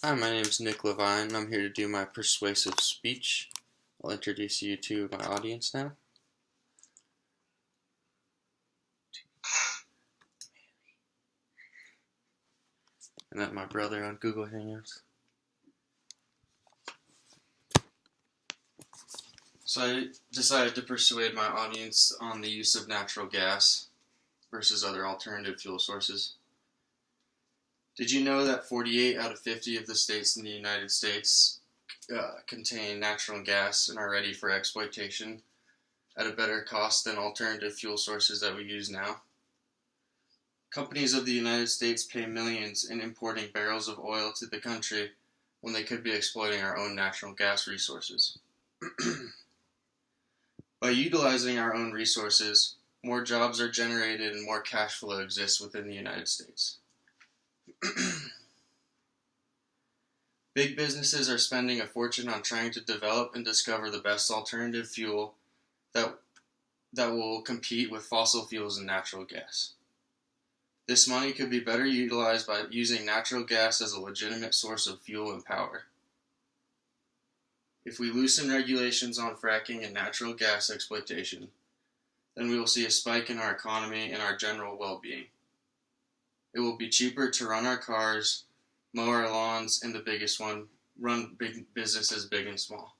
Hi, my name is Nick Levine, and I'm here to do my persuasive speech. I'll introduce you to my audience now. And then my brother on Google Hangouts. So I decided to persuade my audience on the use of natural gas versus other alternative fuel sources. Did you know that 48 out of 50 of the states in the United States contain natural gas and are ready for exploitation at a better cost than alternative fuel sources that we use now? Companies of the United States pay millions in importing barrels of oil to the country when they could be exploiting our own natural gas resources. By utilizing our own resources, more jobs are generated and more cash flow exists within the United States. Big businesses are spending a fortune on trying to develop and discover the best alternative fuel that will compete with fossil fuels and natural gas. This money could be better utilized by using natural gas as a legitimate source of fuel and power. If we loosen regulations on fracking and natural gas exploitation, then we will see a spike in our economy and our general well-being. It will be cheaper to run our cars, mow our lawns, and the biggest one, run big businesses big and small.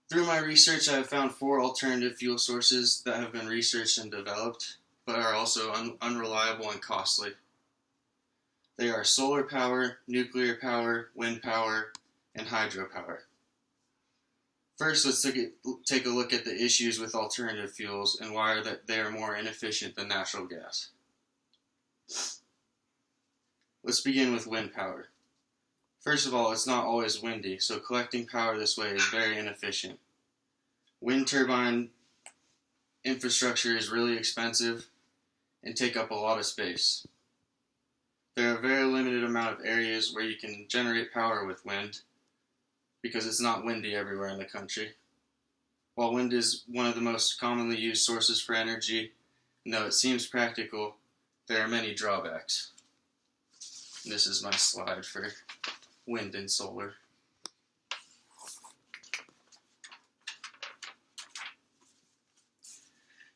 Through my research, I have found 4 alternative fuel sources that have been researched and developed, but are also unreliable and costly. They are solar power, nuclear power, wind power, and hydropower. First, let's take a look at the issues with alternative fuels and why they are more inefficient than natural gas. Let's begin with wind power. First of all, it's not always windy, so collecting power this way is very inefficient. Wind turbine infrastructure is really expensive and take up a lot of space. There are a very limited amount of areas where you can generate power with wind because it's not windy everywhere in the country. While wind is one of the most commonly used sources for energy, and though it seems practical, there are many drawbacks. And this is my slide for wind and solar.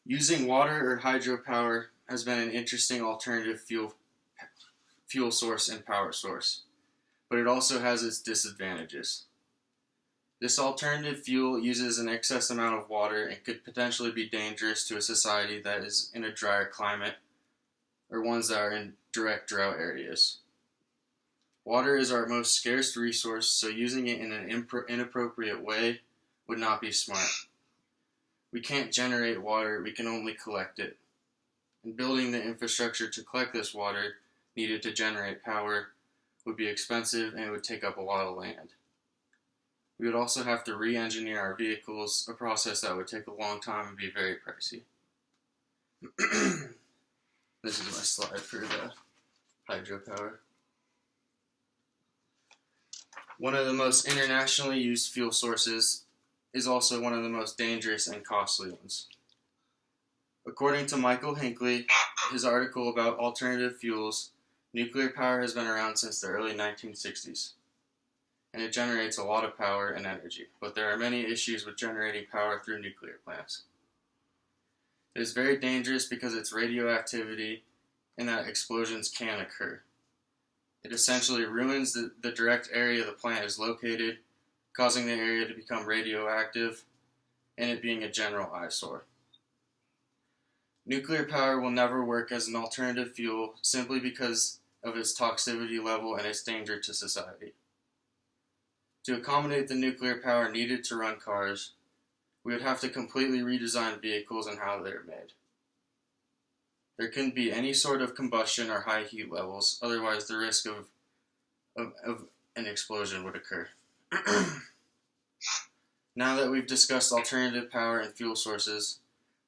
Using water or hydropower has been an interesting alternative fuel source and power source, but it also has its disadvantages. This alternative fuel uses an excess amount of water and could potentially be dangerous to a society that is in a drier climate or ones that are in direct drought areas. Water is our most scarce resource, so using it in an inappropriate way would not be smart. We can't generate water, we can only collect it. And building the infrastructure to collect this water needed to generate power would be expensive and it would take up a lot of land. We would also have to re-engineer our vehicles, a process that would take a long time and be very pricey. This is my slide for the hydropower. One of the most internationally used fuel sources is also one of the most dangerous and costly ones. According to Michael Hinckley, his article about alternative fuels, nuclear power has been around since the early 1960s, and it generates a lot of power and energy, but there are many issues with generating power through nuclear plants. It is very dangerous because it's radioactivity and that explosions can occur. It essentially ruins the direct area the plant is located, causing the area to become radioactive, and it being a general eyesore. Nuclear power will never work as an alternative fuel simply because of its toxicity level and its danger to society. To accommodate the nuclear power needed to run cars, we would have to completely redesign vehicles and how they're made. There couldn't be any sort of combustion or high heat levels, otherwise the risk of an explosion would occur. Now that we've discussed alternative power and fuel sources,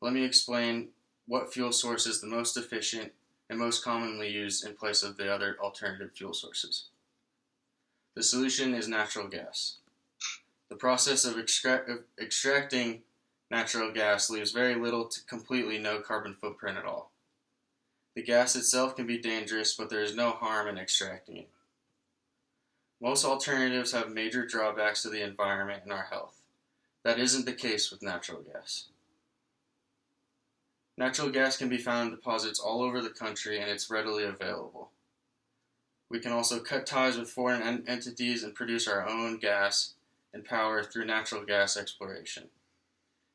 let me explain what fuel source is the most efficient and most commonly used in place of the other alternative fuel sources. The solution is natural gas. The process of extracting natural gas leaves very little to completely no carbon footprint at all. The gas itself can be dangerous, but there is no harm in extracting it. Most alternatives have major drawbacks to the environment and our health. That isn't the case with natural gas. Natural gas can be found in deposits all over the country, and it's readily available. We can also cut ties with foreign entities and produce our own gas and power through natural gas exploration.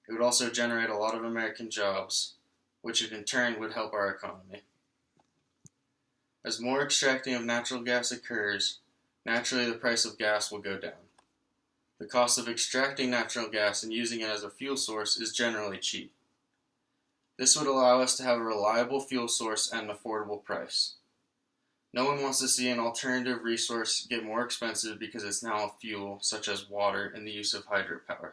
It would also generate a lot of American jobs, which in turn would help our economy. As more extracting of natural gas occurs, naturally the price of gas will go down. The cost of extracting natural gas and using it as a fuel source is generally cheap. This would allow us to have a reliable fuel source at an affordable price. No one wants to see an alternative resource get more expensive because it's now a fuel, such as water and the use of hydropower.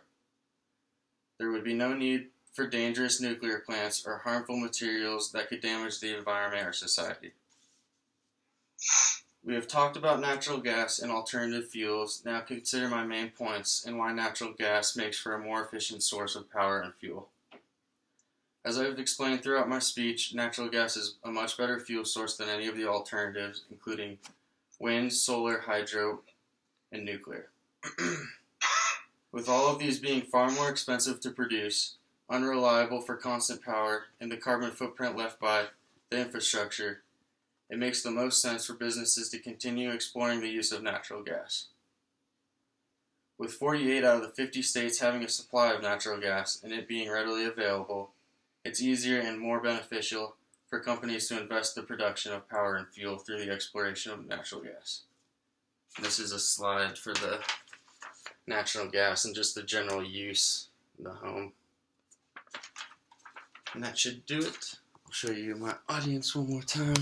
There would be no need for dangerous nuclear plants or harmful materials that could damage the environment or society. We have talked about natural gas and alternative fuels. Now consider my main points and why natural gas makes for a more efficient source of power and fuel. As I've explained throughout my speech, natural gas is a much better fuel source than any of the alternatives, including wind, solar, hydro, and nuclear. With all of these being far more expensive to produce, unreliable for constant power, and the carbon footprint left by the infrastructure, it makes the most sense for businesses to continue exploring the use of natural gas. With 48 out of the 50 states having a supply of natural gas and it being readily available, it's easier and more beneficial for companies to invest in the production of power and fuel through the exploration of natural gas. This is a slide for the natural gas and just the general use in the home. And that should do it. I'll show you my audience one more time.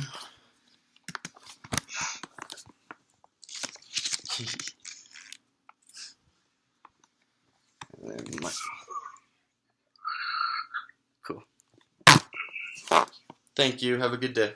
And then cool. Thank you. Have a good day.